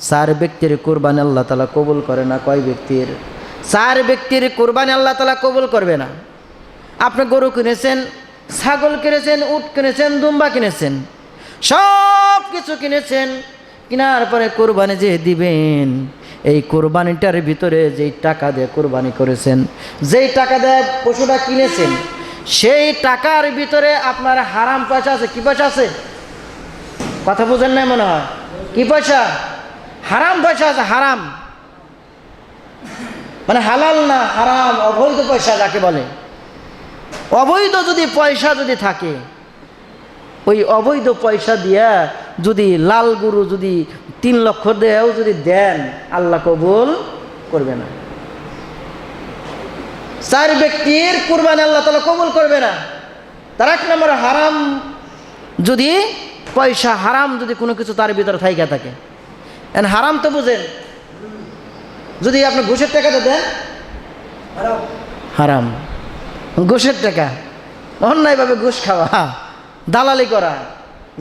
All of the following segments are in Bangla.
চার ব্যক্তির কুরবানি আল্লাহ তাআলা কবুল করে না। কয় ব্যক্তির? চার ব্যক্তির কুরবানি আল্লাহ তাআলা কবুল করবে না। আপনি গরু কিনেছেন, ছাগল কিনেছেন, উট কিনেছেন, দুম্বা কিনেছেন, সব কিছু কিনেছেন, কেনার পরে কুরবানি যে দিবেন, এই কুরবানিটার ভিতরে যেই টাকা দিয়ে কুরবানি করেছেন, যেই টাকা দিয়ে পশুটা কিনেছেন, সেই টাকার ভিতরে আপনার হারাম পয়সা আছে। কি পয়সা আছে? কথা বুঝেন নাই মনে হয়। কি পয়সা? হারাম পয়সা আছে। হারাম মানে হালাল না, হারাম, অবৈধ পয়সা যাকে বলে। অবৈধ যদি পয়সা যদি থাকে, ওই অবৈধ পয়সা দিয়া যদি লাল গরু যদি 3 লক্ষ দেও যদি দেন, আল্লাহ কবুল করবে না। চার ব্যক্তির কুরবানি আল্লাহ তাআলা কবুল করবে না। তার এক নম্বর হারাম, যদি পয়সা হারাম যদি কোনো কিছু তার ভিতরে থাইকা থাকে। হারাম তো বুঝেন, যদি আপনি ঘুষের টাকাটা দেন, হারাম। ঘুষের টাকা, অন্যায়ভাবে ঘুষ খাওয়া, দালালি করা,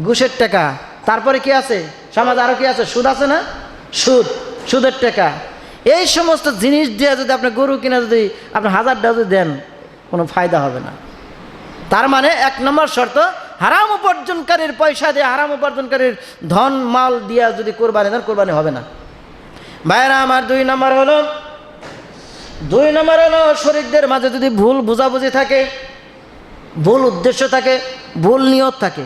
ঘুষের টাকা। তারপরে কি আছে সমাজ? আরও কি আছে? সুদ আছে না? সুদ, সুদের টাকা। এই সমস্ত জিনিস দিয়ে যদি আপনি গরু কিনা যদি আপনি 1000 টাকা যদি দেন, কোনো ফায়দা হবে না। তার মানে 1 নম্বর শর্ত, হারাম উপার্জনকারীর পয়সা দিয়ে, হারাম উপার্জনকারীর ধন মাল দিয়া যদি কোরবানি দেন, কোরবানি হবে না। ভাইরা আমার, 2 নম্বর হলো শরীরদের মাঝে যদি ভুল বুঝাবুঝি থাকে, ভুল উদ্দেশ্য থাকে, ভুল নিয়ত থাকে।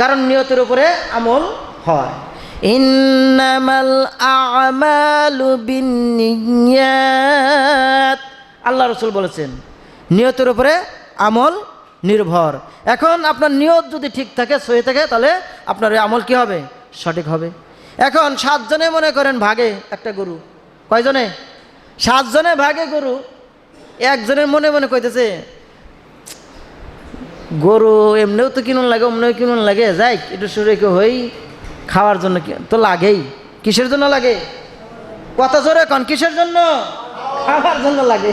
কারণ নিয়তের উপরে আমল হয়। ইন্নামাল আমালু বিন্নিয়াত, আল্লাহ রাসূল বলেছেন নিয়তের উপরে আমল নির্ভর। এখন আপনার নিয়ত যদি ঠিক থাকে, সহি থাকে, তাহলে আপনার এই আমল কি হবে? সঠিক হবে। এখন 7 জনে মনে করেন ভাগে একটা গরু। কয়জনে? 7 জনে ভাগে গরু। একজনের মনে মনে কইতেছে, গরু এমনিও তো কিনুন লাগে, অমনিও কিনুন লাগে, যাই একটু শুরু হই, খাওয়ার জন্য তো লাগেই। কিসের জন্য লাগে? কথা জোরে কন, কিসের জন্য? খাওয়ার জন্য লাগে।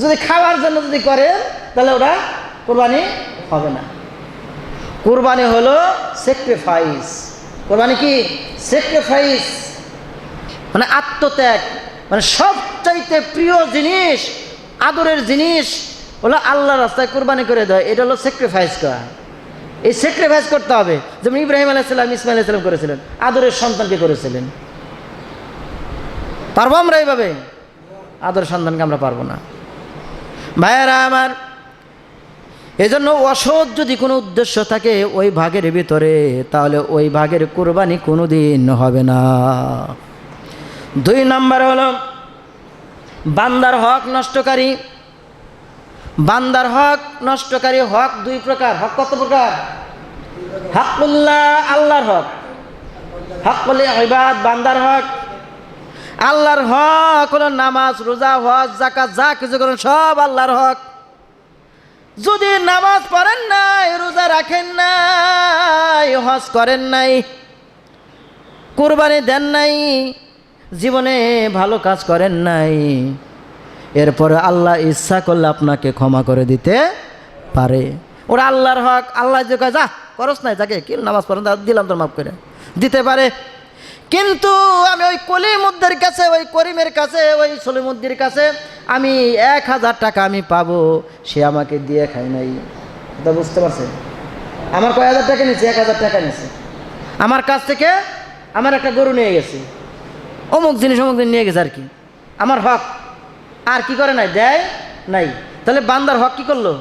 যদি খাওয়ার জন্য যদি করে, তাহলে ওরা কুরবানি হবে না। কুরবানি হলো স্যাক্রিফাইস। কুরবানি কি? স্যাক্রিফাইস মানে আত্মত্যাগ। মানে সবচাইতে প্রিয় জিনিস, আদরের জিনিস হলো আল্লাহর রাস্তায় কুরবানি করে দেয়। এটা হলো স্যাক্রিফাইস করা। এই স্যাক্রিফাইস করতে হবে। যেমন ইব্রাহিম আলাইহিস সালাম, ইসমাইল আলাইহিস সালাম করেছিলেন, আদরের সন্তানকে করেছিলেন। পারবো আমরা এইভাবে? আদরের সন্তানকে আমরা পারবো না। ভাইয়েরা আমার, এজন্য অসৎ যদি কোনো উদ্দেশ্য থাকে ওই ভাগের ভিতরে, তাহলে ওই ভাগের কুরবানি কোনোদিন হবে না। 2 নম্বর হলো বান্দার হক নষ্টকারী। বান্দার হক নষ্টকারী। হক 2 প্রকার। হক কত প্রকার? হকুল্লাহ, আল্লাহর হক। হকুল ইবাদ, বান্দার হক। আল্লাহর হক হলো নামাজ, রোজা, হজ, যাকাত, যা কিছু করেন সব আল্লাহর হক। যদি নামাজ পড়েন নাই, রোজা রাখেন নাই, হজ করেন নাই, কুরবানি দেন নাই, জীবনে ভালো কাজ করেন নাই, এরপরে আল্লাহ ইচ্ছা করলে আপনাকে ক্ষমা করে দিতে পারে। ওরা আল্লাহর হক। আল্লাহ যে কয় যা করস নাই, যাকে কি নামাজ পড়েন দিলাম তোর মাফ করে দিতে পারে। কিন্তু আমি ওই কলিমুদ্দের কাছে, ওই করিমের কাছে, ওই সলিমুদ্দির কাছে আমি 1000 টাকা আমি পাবো, সে আমাকে দিয়ে খাই নাই। এটা বুঝতে পারছেন? আমার কয় হাজার টাকা নিচ্ছে? 1000 টাকা নিচ্ছে আমার কাছ থেকে। আমার একটা গরু নিয়ে গেছে, অমুক জিনিস অমুক দিন নিয়ে গেছে আর কি, আমার হক। আর কি করে নাই? দেয় নাই। তাহলে বান্দার হক কি করলো?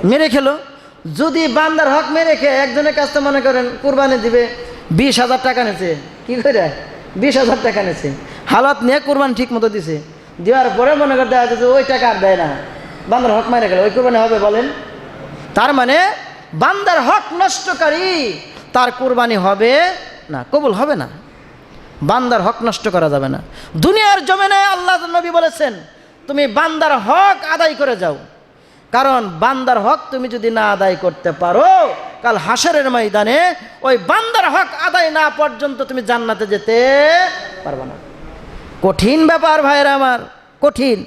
মেরে খেলো। যদি বান্দার হক মেরে খেয়ে একজনের কাছ থেকে মনে করেন কুরবানি দিবে, 20,000 টাকা নিয়েছে, কি করে 20,000 টাকা নিয়েছে, হালত নিয়ে কুরবানি ঠিক মতো দিছে, দেওয়ার পরে মনে করে দেওয়া যাচ্ছে ওই টাকা আর দেয় না, বান্দার হক মেরে গেল, ওই কুরবানি হবে বলেন? তার মানে বান্দার হক নষ্টকারী, তার কুরবানি হবে না, কবুল হবে না। বান্দার হক নষ্ট করা যাবে না। দুনিয়ার জমিনে আল্লাহ নবী বলেছেন তুমি বান্দার হক আদায় করে যাও। কারণ বান্দার হক তুমি যদি না আদায় করতে পারো, কাল হাসরের ময়দানে ওই বান্দার হক আদায় না পর্যন্ত তুমি জান্নাতে যেতে পারবে না। কঠিন ব্যাপার ভাইরা আমার, কঠিন।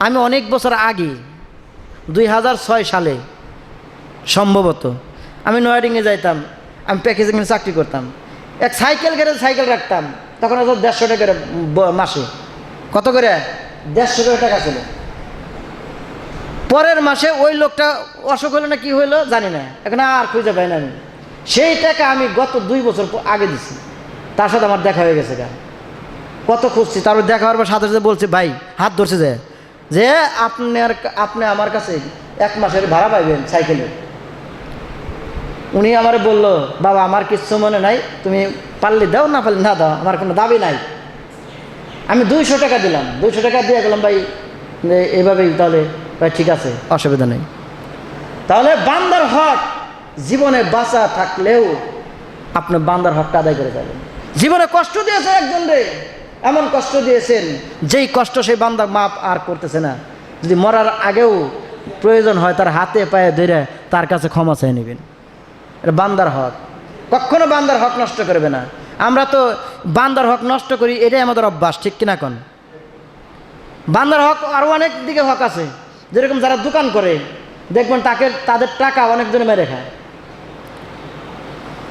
আমি অনেক বছর আগে 2006 সালে সম্ভবত আমি নয়াডিংয়ে যাইতাম, আমি প্যাকেজিংয়ে চাকরি করতাম। এক সাইকেল গ্যারেজ সাইকেল রাখতাম, তখন 150 টাকা করে মাসে। কত করে? 150 টাকা ছিল। পরের মাসে ওই লোকটা অসুখ হলো না কি হইলো জানি না, এখন আর খুঁজে পাই না আমি। সেই টাকা আমি গত 2 বছর আগে দিছি, তার সাথে আমার দেখা হয়ে গেছে। কত খুঁজছি, তারপর দেখা হওয়ার পর সাথে সাথে বলছে, ভাই হাত ধরছে যে আপনি আমার কাছে 1 মাসের ভাড়া পাইবেন সাইকেলের। উনি আমারে বলল, বাবা আমার কিচ্ছু মনে নাই, তুমি পারলে দাও, না পারলে না দাও, আমার কোনো দাবি নাই। আমি 200 টাকা দিলাম, 200 টাকা দিয়ে গেলাম, ভাই এভাবেই তাহলে ভাই ঠিক আছে, অসুবিধা নেই। তাহলে বান্দার হক জীবনে বাঁচা থাকলেও আপনি বান্দার হকটা আদায় করে যাবেন। জীবনে কষ্ট দিয়েছে একজন রে, এমন কষ্ট দিয়েছেন যেই কষ্ট সেই বান্দা মাপ আর করতেছে না। যদি মরার আগেও প্রয়োজন হয় তার হাতে পায়ে ধরে তার কাছে ক্ষমা চেয়ে নেবেন। এটা বান্দার হক, কখনো বান্দার হক নষ্ট করবে না। আমরা তো বান্দার হক নষ্ট করি, এটাই আমাদের অভ্যাস, ঠিক কিনা কোন? বান্দার হক আরও অনেক দিকে হক আছে। যেরকম যারা দোকান করে দেখবেন তাদের টাকা অনেকজনে মেরে খায়,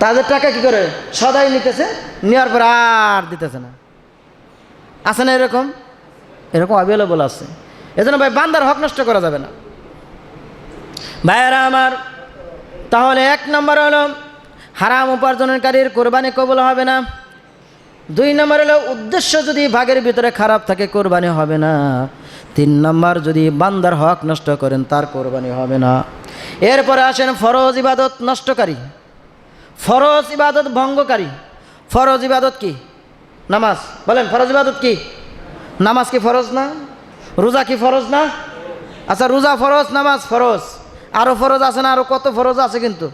তাদের টাকা কি করে সদাই নিতেছে, নেওয়ার পর আর দিতেছে না। আছে না এরকম? এরকম অ্যাভেলেবল আছে। এজন্য ভাই বান্দার হক নষ্ট করা যাবে না। ভাইয়েরা আমার, তাহলে 1 নম্বর হলো হারাম উপার্জনকারীর কোরবানি কবুল হবে না। 2 নম্বর হলো উদ্দেশ্য যদি ভাগের ভিতরে খারাপ থাকে কোরবানি হবে না। 3 নম্বর যদি বান্দার হক নষ্ট করেন তার কোরবানি হবে না। এরপরে আসেন ফরজ ইবাদত নষ্টকারী, ফরজ ইবাদত ভঙ্গকারী। ফরজ ইবাদত কি? নামাজ। বলেন ফরজ ইবাদত কি? নামাজ কি ফরজ না? রোজা কি ফরজ না? আচ্ছা রোজা ফরজ, নামাজ ফরজ, আরও ফরজ আছে না? আরও কত ফরজ আছে। কিন্তু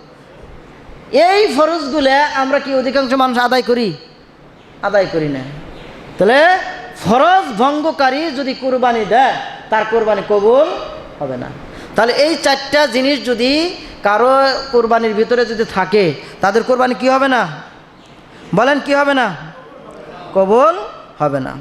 এই ফরজগুলো আমরা কি অধিকাংশ মানুষ আদায় করি? আদায় করি না। তাহলে ফরজ ভঙ্গকারী যদি কোরবানি দেয় তার কোরবানি কবুল হবে না। তাহলে এই 4টা জিনিস যদি কারো কোরবানির ভিতরে যদি থাকে তাদের কোরবানি কি হবে না? বলেন কি হবে না? কবুল হবে না।